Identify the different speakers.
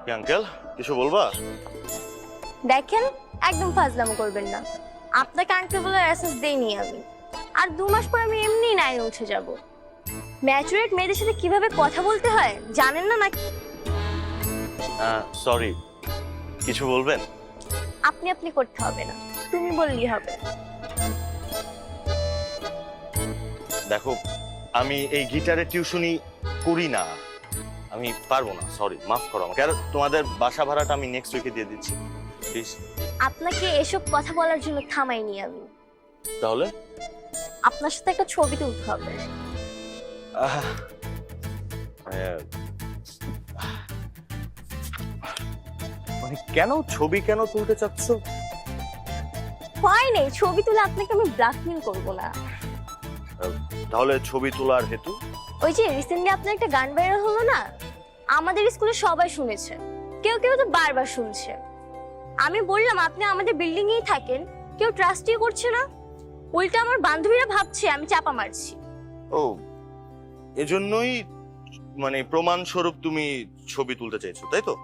Speaker 1: কি আঙ্কেল কিছু বলবা?
Speaker 2: দেখেন, একদম ফাজলামো করবেন না। আপনাকে আঙ্কেল বলে অ্যাসেস দেইনি আমি। আর 2 মাস পর আমি এমনি 9 উঠে যাব। ম্যাচুরেট মেয়েদের সাথে কিভাবে কথা বলতে হয় জানেন না নাকি?
Speaker 1: সরি, কিছু বলবেন?
Speaker 2: আপনি করতে হবে না, তুমি বললেই হবে।
Speaker 1: দেখো, আমি এই গিটারের টিউশনি করি না, আমি পারবো না, সরি, মাফ করো আমাকে। আর তোমাদের বাসা ভাড়াটা আমি নেক্সট উইকে দিয়ে দিচ্ছি, প্লিজ।
Speaker 2: আপনাকে এসব কথা বলার জন্য থামাইনি আমি।
Speaker 1: তাহলে
Speaker 2: আপনার সাথে একটা ছবি তুলতে হবে।
Speaker 1: আহ, মানে কেন ছবি কেন তুলতে চাচ্ছ?
Speaker 2: হয় নেই, ছবি তুলে আপনাকে আমি ব্ল্যাকমেল করব না।
Speaker 1: তাহলে ছবি তোলার হেতু?
Speaker 2: ওই যে রিসেন্টলি আপনার একটা গান ভাইরাল হলো না, আমাদের স্কুলে সবাই শুনেছে, কেউ কেউ তো বারবার শুনছে। আমি বললাম আপনি আমাদের বিল্ডিং এই থাকেন, কেউ ট্রাস্টই করছে না, উল্টা আমার বান্ধবীরা ভাবছে আমি চাপা মারছি।
Speaker 1: ও, এজন্যই মানে প্রমাণ স্বরূপ তুমি ছবি তুলতে চাইছো, তাই তো?